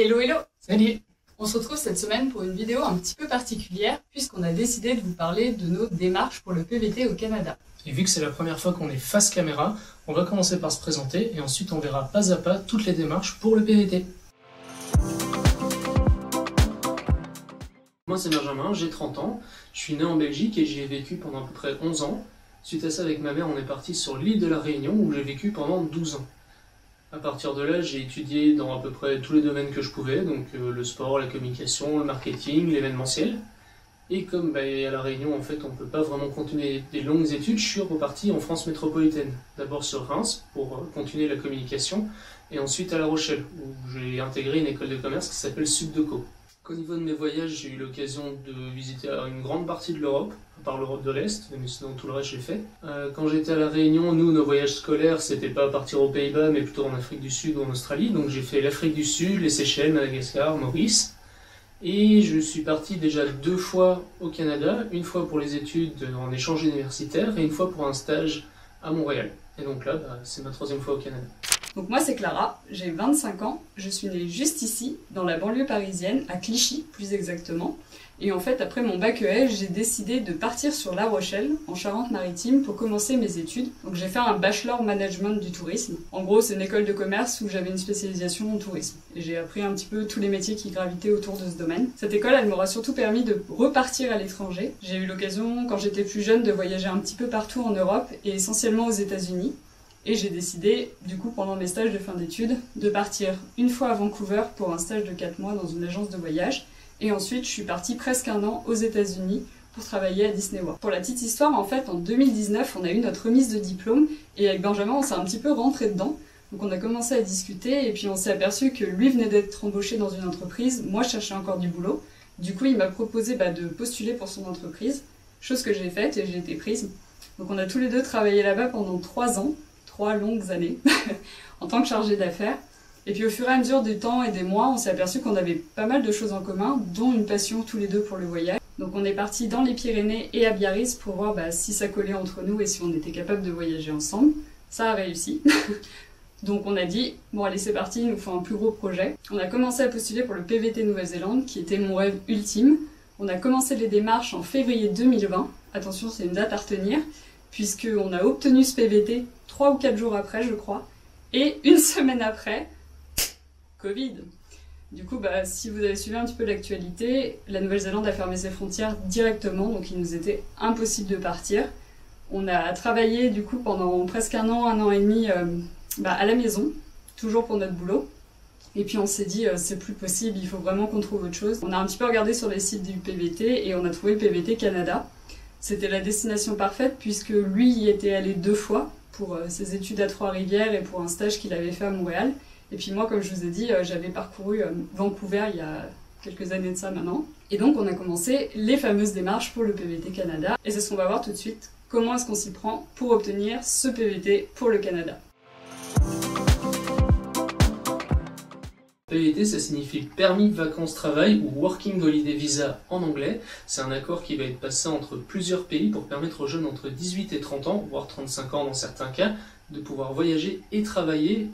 Hello hello! Salut! On se retrouve cette semaine pour une vidéo un petit peu particulière puisqu'on a décidé de vous parler de nos démarches pour le PVT au Canada. Et vu que c'est la première fois qu'on est face caméra, on va commencer par se présenter et ensuite on verra pas à pas toutes les démarches pour le PVT. Moi c'est Benjamin, j'ai 30 ans, je suis né en Belgique et j'y ai vécu pendant à peu près 11 ans. Suite à ça, avec ma mère, on est parti sur l'île de la Réunion où j'ai vécu pendant 12 ans. À partir de là, j'ai étudié dans à peu près tous les domaines que je pouvais, donc le sport, la communication, le marketing, l'événementiel. Et comme à la Réunion, en fait, on ne peut pas vraiment continuer des longues études, je suis reparti en France métropolitaine. D'abord sur Reims pour continuer la communication, et ensuite à La Rochelle, où j'ai intégré une école de commerce qui s'appelle Subdeco. Au niveau de mes voyages, j'ai eu l'occasion de visiter une grande partie de l'Europe, à part l'Europe de l'Est, mais sinon tout le reste j'ai fait. Quand j'étais à La Réunion, nous, nos voyages scolaires, c'était pas partir aux Pays-Bas, mais plutôt en Afrique du Sud ou en Australie. Donc j'ai fait l'Afrique du Sud, les Seychelles, Madagascar, Maurice. Et je suis parti déjà 2 fois au Canada, une fois pour les études en échange universitaire et une fois pour un stage à Montréal. Et donc là, c'est ma 3e fois au Canada. Donc moi c'est Clara, j'ai 25 ans, je suis née juste ici, dans la banlieue parisienne, à Clichy plus exactement. Et en fait après mon bac ES, j'ai décidé de partir sur La Rochelle, en Charente-Maritime, pour commencer mes études. Donc j'ai fait un bachelor management du tourisme. En gros c'est une école de commerce où j'avais une spécialisation en tourisme. Et j'ai appris un petit peu tous les métiers qui gravitaient autour de ce domaine. Cette école elle m'aura surtout permis de repartir à l'étranger. J'ai eu l'occasion quand j'étais plus jeune de voyager un petit peu partout en Europe et essentiellement aux États-Unis. Et j'ai décidé, du coup, pendant mes stages de fin d'études, de partir une fois à Vancouver pour un stage de 4 mois dans une agence de voyage. Et ensuite, je suis partie presque 1 an aux États-Unis pour travailler à Disney World. Pour la petite histoire, en fait, en 2019, on a eu notre remise de diplôme et avec Benjamin, on s'est un petit peu rentré dedans. Donc on a commencé à discuter et puis on s'est aperçu que lui venait d'être embauché dans une entreprise, moi je cherchais encore du boulot. Du coup, il m'a proposé de postuler pour son entreprise, chose que j'ai faite et j'ai été prise. Donc on a tous les deux travaillé là-bas pendant 3 ans. 3 longues années en tant que chargé d'affaires. Et puis au fur et à mesure du temps et des mois, on s'est aperçu qu'on avait pas mal de choses en commun, dont une passion tous les deux pour le voyage. Donc on est parti dans les Pyrénées et à Biarritz pour voir si ça collait entre nous et si on était capable de voyager ensemble. Ça a réussi. Donc on a dit, bon allez c'est parti, il nous faut un plus gros projet. On a commencé à postuler pour le PVT Nouvelle-Zélande, qui était mon rêve ultime. On a commencé les démarches en février 2020. Attention, c'est une date à retenir, puisqu'on a obtenu ce PVT 3 ou 4 jours après, je crois. Et 1 semaine après, Covid. Du coup, si vous avez suivi un petit peu l'actualité, la Nouvelle-Zélande a fermé ses frontières directement, donc il nous était impossible de partir. On a travaillé du coup pendant presque 1 an et demi à la maison, toujours pour notre boulot. Et puis on s'est dit, c'est plus possible, il faut vraiment qu'on trouve autre chose. On a un petit peu regardé sur les sites du PVT et on a trouvé le PVT Canada. C'était la destination parfaite puisque lui y était allé 2 fois pour ses études à Trois-Rivières et pour un stage qu'il avait fait à Montréal. Et puis moi, comme je vous ai dit, j'avais parcouru Vancouver il y a quelques années de ça maintenant. Et donc on a commencé les fameuses démarches pour le PVT Canada. Et c'est ce qu'on va voir tout de suite. Comment est-ce qu'on s'y prend pour obtenir ce PVT pour le Canada? PVT, ça signifie Permis Vacances Travail ou Working Holiday Visa en anglais. C'est un accord qui va être passé entre plusieurs pays pour permettre aux jeunes entre 18 et 30 ans, voire 35 ans dans certains cas, de pouvoir voyager et travailler.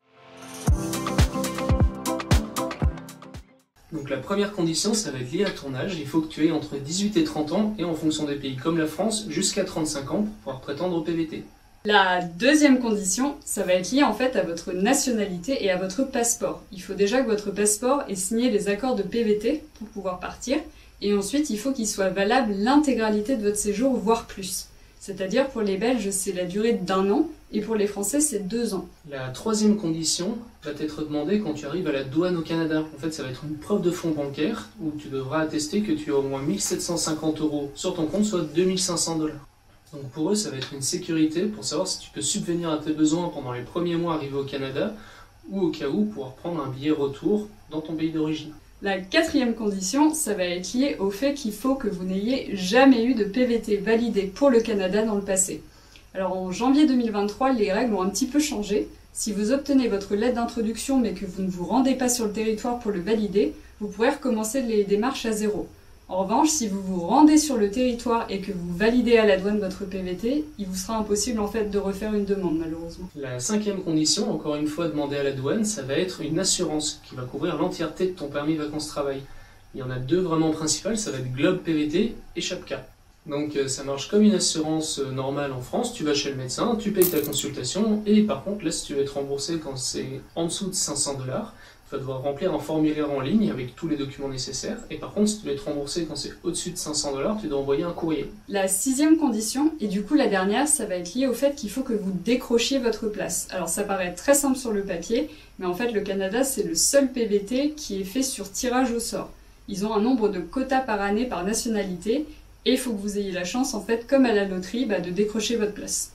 Donc la première condition, ça va être lié à ton âge. Il faut que tu aies entre 18 et 30 ans et en fonction des pays comme la France, jusqu'à 35 ans pour pouvoir prétendre au PVT. La deuxième condition, ça va être lié en fait à votre nationalité et à votre passeport. Il faut déjà que votre passeport ait signé les accords de PVT pour pouvoir partir. Et ensuite, il faut qu'il soit valable l'intégralité de votre séjour, voire plus. C'est-à-dire pour les Belges, c'est la durée d'1 an et pour les Français, c'est 2 ans. La 3e condition va t'être demandée quand tu arrives à la douane au Canada. En fait, ça va être une preuve de fonds bancaires où tu devras attester que tu as au moins 1 750 € sur ton compte, soit 2 500 $. Donc pour eux, ça va être une sécurité pour savoir si tu peux subvenir à tes besoins pendant les premiers mois arrivés au Canada ou au cas où pouvoir prendre un billet retour dans ton pays d'origine. La 4e condition, ça va être lié au fait qu'il faut que vous n'ayez jamais eu de PVT validé pour le Canada dans le passé. Alors en janvier 2023, les règles ont un petit peu changé. Si vous obtenez votre lettre d'introduction mais que vous ne vous rendez pas sur le territoire pour le valider, vous pourrez recommencer les démarches à 0. En revanche, si vous vous rendez sur le territoire et que vous validez à la douane votre PVT, il vous sera impossible en fait de refaire une demande malheureusement. La cinquième condition, encore une fois demandée à la douane, ça va être une assurance qui va couvrir l'entièreté de ton permis vacances-travail. Il y en a deux vraiment principales, ça va être Globe PVT et Chapka. Donc ça marche comme une assurance normale en France, tu vas chez le médecin, tu payes ta consultation et par contre là si tu veux être remboursé quand c'est en dessous de 500 $, tu vas devoir remplir un formulaire en ligne avec tous les documents nécessaires. Et par contre, si tu veux être remboursé quand c'est au-dessus de 500 $, tu dois envoyer un courrier. La sixième condition, et du coup la dernière, ça va être lié au fait qu'il faut que vous décrochiez votre place. Alors ça paraît très simple sur le papier, mais en fait le Canada c'est le seul PVT qui est fait sur tirage au sort. Ils ont un nombre de quotas par année par nationalité, et il faut que vous ayez la chance, en fait, comme à la loterie, de décrocher votre place.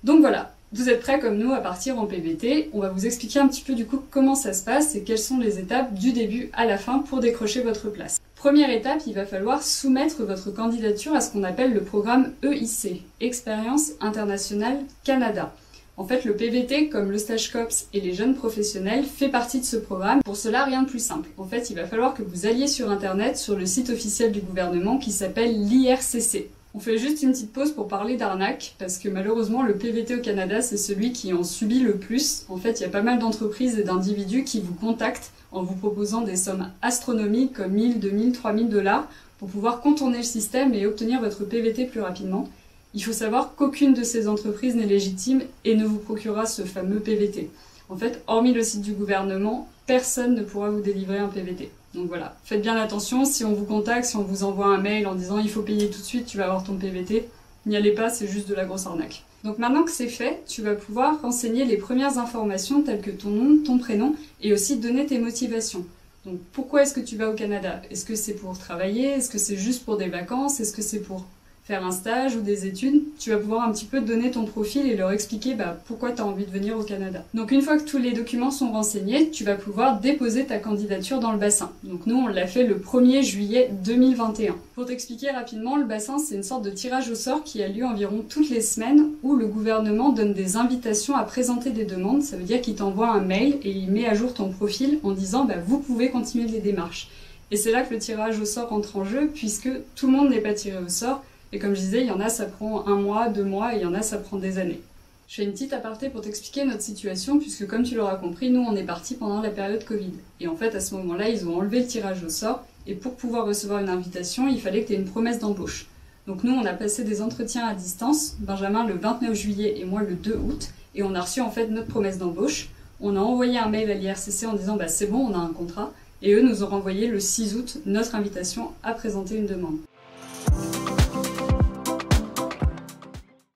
Donc voilà. Vous êtes prêts comme nous à partir en PVT, on va vous expliquer un petit peu du coup comment ça se passe et quelles sont les étapes du début à la fin pour décrocher votre place. Première étape, il va falloir soumettre votre candidature à ce qu'on appelle le programme EIC, Expérience Internationale Canada. En fait, le PVT, comme le stage COPS et les jeunes professionnels, fait partie de ce programme. Pour cela, rien de plus simple. En fait, il va falloir que vous alliez sur Internet, sur le site officiel du gouvernement qui s'appelle l'IRCC. On fait juste une petite pause pour parler d'arnaque, parce que malheureusement le PVT au Canada c'est celui qui en subit le plus. En fait il y a pas mal d'entreprises et d'individus qui vous contactent en vous proposant des sommes astronomiques comme 1000, 2000, 3000 $ pour pouvoir contourner le système et obtenir votre PVT plus rapidement. Il faut savoir qu'aucune de ces entreprises n'est légitime et ne vous procurera ce fameux PVT. En fait, hormis le site du gouvernement, personne ne pourra vous délivrer un PVT. Donc voilà, faites bien attention, si on vous contacte, si on vous envoie un mail en disant il faut payer tout de suite, tu vas avoir ton PVT, n'y allez pas, c'est juste de la grosse arnaque. Donc maintenant que c'est fait, tu vas pouvoir renseigner les premières informations telles que ton nom, ton prénom et aussi donner tes motivations. Donc pourquoi est-ce que tu vas au Canada? Est-ce que c'est pour travailler? Est-ce que c'est juste pour des vacances? Est-ce que c'est pour faire un stage ou des études? Tu vas pouvoir un petit peu donner ton profil et leur expliquer pourquoi tu as envie de venir au Canada. Donc une fois que tous les documents sont renseignés, tu vas pouvoir déposer ta candidature dans le bassin. Donc nous on l'a fait le 1er juillet 2021. Pour t'expliquer rapidement, le bassin c'est une sorte de tirage au sort qui a lieu environ toutes les semaines où le gouvernement donne des invitations à présenter des demandes. Ça veut dire qu'il t'envoie un mail et il met à jour ton profil en disant vous pouvez continuer les démarches. Et c'est là que le tirage au sort entre en jeu puisque tout le monde n'est pas tiré au sort. Et comme je disais, il y en a ça prend 1 mois, 2 mois, et il y en a ça prend des années. Je fais une petite aparté pour t'expliquer notre situation, puisque comme tu l'auras compris, nous on est partis pendant la période Covid. Et en fait, à ce moment-là, ils ont enlevé le tirage au sort, et pour pouvoir recevoir une invitation, il fallait que tu aies une promesse d'embauche. Donc nous, on a passé des entretiens à distance, Benjamin le 29 juillet et moi le 2 août, et on a reçu en fait notre promesse d'embauche. On a envoyé un mail à l'IRCC en disant c'est bon, on a un contrat, et eux nous ont renvoyé le 6 août notre invitation à présenter une demande.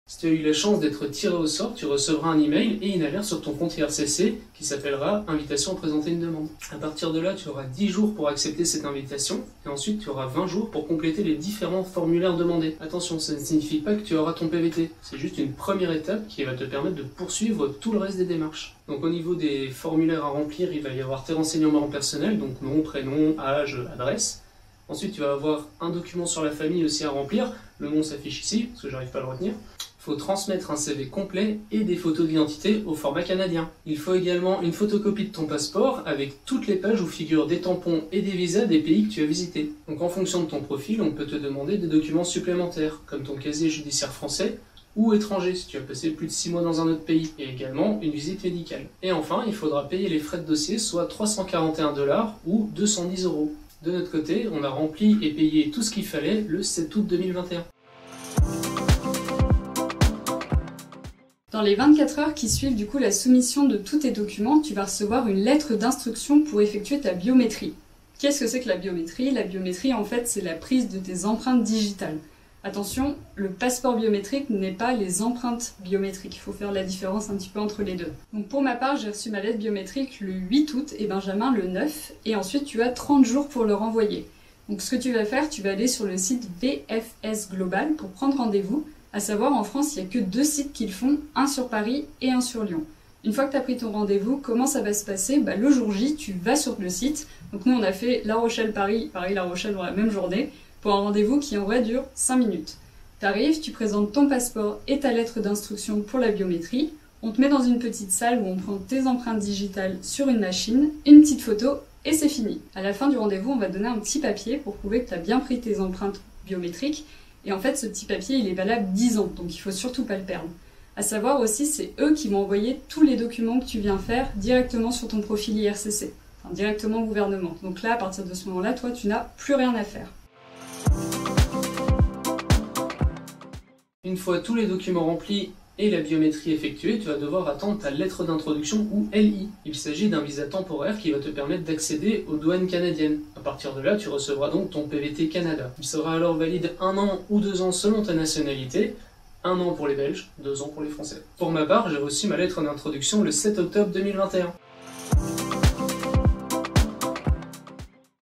Si tu as eu la chance d'être tiré au sort, tu recevras un email et une alerte sur ton compte IRCC qui s'appellera « Invitation à présenter une demande ». À partir de là, tu auras 10 jours pour accepter cette invitation et ensuite tu auras 20 jours pour compléter les différents formulaires demandés. Attention, ça ne signifie pas que tu auras ton PVT, c'est juste une première étape qui va te permettre de poursuivre tout le reste des démarches. Donc au niveau des formulaires à remplir, il va y avoir tes renseignements personnels, donc nom, prénom, âge, adresse. Ensuite, tu vas avoir un document sur la famille aussi à remplir. Le nom s'affiche ici, parce que j'arrive pas à le retenir. Il faut transmettre un CV complet et des photos d'identité au format canadien. Il faut également une photocopie de ton passeport avec toutes les pages où figurent des tampons et des visas des pays que tu as visités. Donc en fonction de ton profil, on peut te demander des documents supplémentaires, comme ton casier judiciaire français ou étranger si tu as passé plus de 6 mois dans un autre pays, et également une visite médicale. Et enfin, il faudra payer les frais de dossier, soit 341 $ ou 210 €. De notre côté, on a rempli et payé tout ce qu'il fallait le 7 août 2021. Dans les 24 heures qui suivent du coup la soumission de tous tes documents, tu vas recevoir une lettre d'instruction pour effectuer ta biométrie. Qu'est-ce que c'est que la biométrie? La biométrie, en fait, c'est la prise de tes empreintes digitales. Attention, le passeport biométrique n'est pas les empreintes biométriques. Il faut faire la différence un petit peu entre les deux. Donc pour ma part, j'ai reçu ma lettre biométrique le 8 août et Benjamin le 9. Et ensuite, tu as 30 jours pour le renvoyer. Donc ce que tu vas faire, tu vas aller sur le site VFS Global pour prendre rendez-vous. À savoir, en France, il n'y a que 2 sites qui le font, un sur Paris et un sur Lyon. Une fois que tu as pris ton rendez-vous, comment ça va se passer? Le jour J, tu vas sur le site. Donc nous, on a fait La Rochelle-Paris, Paris-La Rochelle dans la même journée, pour un rendez-vous qui en vrai dure 5 minutes. Tu arrives, tu présentes ton passeport et ta lettre d'instruction pour la biométrie. On te met dans une petite salle où on prend tes empreintes digitales sur une machine, une petite photo et c'est fini. À la fin du rendez-vous, on va te donner un petit papier pour prouver que tu as bien pris tes empreintes biométriques. Et en fait, ce petit papier, il est valable 10 ans, donc il faut surtout pas le perdre. À savoir aussi, c'est eux qui vont envoyer tous les documents que tu viens faire directement sur ton profil IRCC, enfin, directement au gouvernement. Donc là, à partir de ce moment-là, toi, tu n'as plus rien à faire. Une fois tous les documents remplis et la biométrie effectuée, tu vas devoir attendre ta lettre d'introduction ou LI. Il s'agit d'un visa temporaire qui va te permettre d'accéder aux douanes canadiennes. À partir de là, tu recevras donc ton PVT Canada. Il sera alors valide 1 an ou 2 ans selon ta nationalité, 1 an pour les Belges, 2 ans pour les Français. Pour ma part, j'ai reçu ma lettre d'introduction le 7 octobre 2021.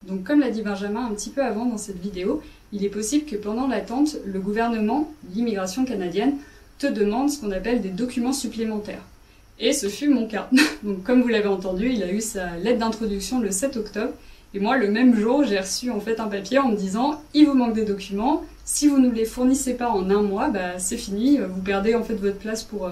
Donc comme l'a dit Benjamin un petit peu avant dans cette vidéo, il est possible que pendant l'attente, le gouvernement, l'immigration canadienne, te demande ce qu'on appelle des documents supplémentaires. Et ce fut mon cas. Donc comme vous l'avez entendu, il a eu sa lettre d'introduction le 7 octobre, et moi le même jour j'ai reçu en fait un papier en me disant « il vous manque des documents, si vous ne les fournissez pas en 1 mois, bah, c'est fini, vous perdez en fait votre place pour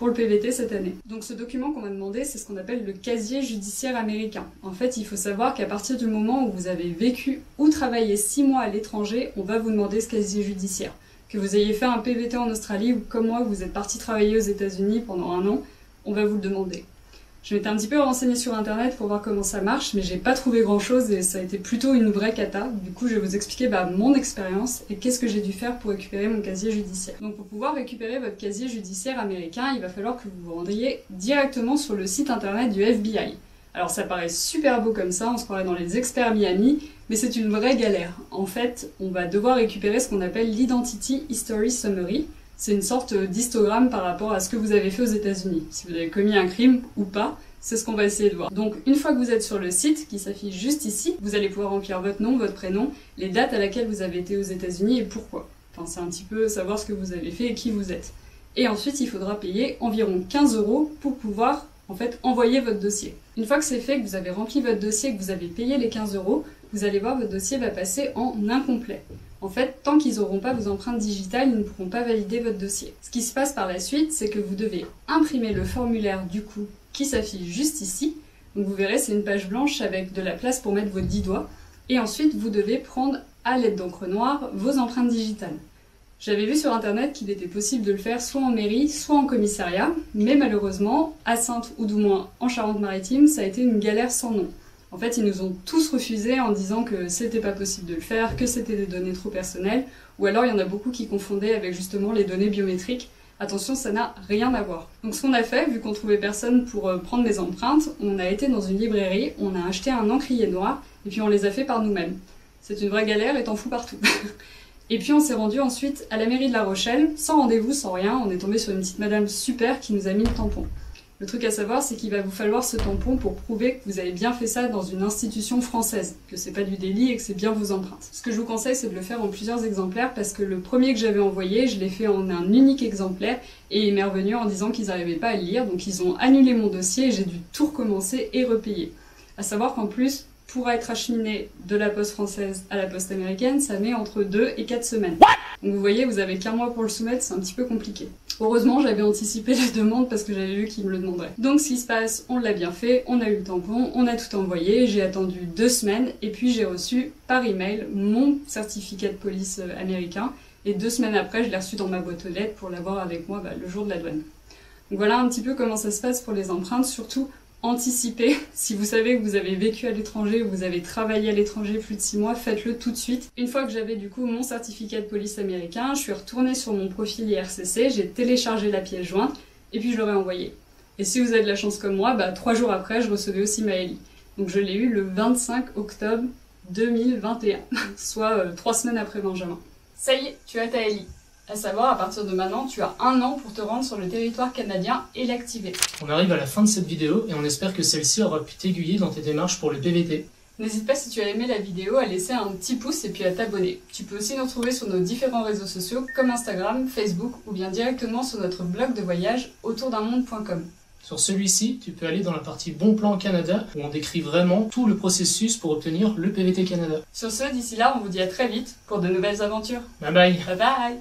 le PVT cette année. » Donc ce document qu'on m'a demandé, c'est ce qu'on appelle le casier judiciaire américain. En fait, il faut savoir qu'à partir du moment où vous avez vécu ou travaillé 6 mois à l'étranger, on va vous demander ce casier judiciaire. Que vous ayez fait un PVT en Australie ou comme moi, vous êtes parti travailler aux États-Unis pendant 1 an, on va vous le demander. Je m'étais un petit peu renseignée sur internet pour voir comment ça marche, mais j'ai pas trouvé grand chose et ça a été plutôt une vraie cata. Du coup, je vais vous expliquer mon expérience et qu'est-ce que j'ai dû faire pour récupérer mon casier judiciaire. Donc pour pouvoir récupérer votre casier judiciaire américain, il va falloir que vous vous rendiez directement sur le site internet du FBI. Alors ça paraît super beau comme ça, on se croirait dans les experts Miami, mais c'est une vraie galère. En fait, on va devoir récupérer ce qu'on appelle l'Identity History Summary. C'est une sorte d'histogramme par rapport à ce que vous avez fait aux États-Unis. Si vous avez commis un crime ou pas, c'est ce qu'on va essayer de voir. Donc une fois que vous êtes sur le site, qui s'affiche juste ici, vous allez pouvoir remplir votre nom, votre prénom, les dates à laquelle vous avez été aux États-Unis et pourquoi. Enfin, c'est un petit peu savoir ce que vous avez fait et qui vous êtes. Et ensuite, il faudra payer environ 15 € pour pouvoir en fait envoyer votre dossier. Une fois que c'est fait, que vous avez rempli votre dossier, que vous avez payé les 15 €, vous allez voir votre dossier va passer en incomplet. En fait, tant qu'ils n'auront pas vos empreintes digitales, ils ne pourront pas valider votre dossier. Ce qui se passe par la suite, c'est que vous devez imprimer le formulaire du coup qui s'affiche juste ici. Donc vous verrez, c'est une page blanche avec de la place pour mettre vos 10 doigts. Et ensuite, vous devez prendre à l'aide d'encre noire vos empreintes digitales. J'avais vu sur internet qu'il était possible de le faire soit en mairie, soit en commissariat, mais malheureusement, à Saintes ou du moins en Charente-Maritime, ça a été une galère sans nom. En fait, ils nous ont tous refusé en disant que c'était pas possible de le faire, que c'était des données trop personnelles, ou alors il y en a beaucoup qui confondaient avec justement les données biométriques. Attention, ça n'a rien à voir. Donc ce qu'on a fait, vu qu'on trouvait personne pour prendre mes empreintes, on a été dans une librairie, on a acheté un encrier noir, et puis on les a fait par nous-mêmes. C'est une vraie galère et t'en fous partout. Et puis on s'est rendu ensuite à la mairie de La Rochelle, sans rendez-vous, sans rien, on est tombé sur une petite madame super qui nous a mis le tampon. Le truc à savoir, c'est qu'il va vous falloir ce tampon pour prouver que vous avez bien fait ça dans une institution française, que c'est pas du délit et que c'est bien vos empreintes. Ce que je vous conseille, c'est de le faire en plusieurs exemplaires parce que le premier que j'avais envoyé, je l'ai fait en un unique exemplaire et il m'est revenu en disant qu'ils n'arrivaient pas à le lire, donc ils ont annulé mon dossier et j'ai dû tout recommencer et repayer. À savoir qu'en plus, pour être acheminé de la poste française à la poste américaine, ça met entre 2 et 4 semaines. Donc vous voyez, vous avez qu'un mois pour le soumettre, c'est un petit peu compliqué. Heureusement, j'avais anticipé la demande parce que j'avais vu qu'ils me le demanderaient. Donc ce qui se passe, on l'a bien fait, on a eu le tampon, on a tout envoyé, j'ai attendu 2 semaines et puis j'ai reçu par email mon certificat de police américain et 2 semaines après, je l'ai reçu dans ma boîte aux lettres pour l'avoir avec moi le jour de la douane. Donc voilà un petit peu comment ça se passe pour les empreintes, surtout anticipez. Si vous savez que vous avez vécu à l'étranger ou vous avez travaillé à l'étranger plus de 6 mois, faites-le tout de suite. Une fois que j'avais du coup mon certificat de police américain, je suis retournée sur mon profil IRCC, j'ai téléchargé la pièce jointe et puis je l'aurais envoyé. Et si vous avez de la chance comme moi, 3 jours après, je recevais aussi ma LI. Donc je l'ai eu le 25 octobre 2021, soit 3 semaines après Benjamin. Ça y est, tu as ta LI. À savoir, à partir de maintenant, tu as 1 an pour te rendre sur le territoire canadien et l'activer. On arrive à la fin de cette vidéo et on espère que celle-ci aura pu t'aiguiller dans tes démarches pour le PVT. N'hésite pas si tu as aimé la vidéo à laisser un petit pouce et puis à t'abonner. Tu peux aussi nous retrouver sur nos différents réseaux sociaux comme Instagram, Facebook ou bien directement sur notre blog de voyage autourdunmonde.com. Sur celui-ci, tu peux aller dans la partie Bon Plan Canada où on décrit vraiment tout le processus pour obtenir le PVT Canada. Sur ce, d'ici là, on vous dit à très vite pour de nouvelles aventures. Bye bye. Bye bye.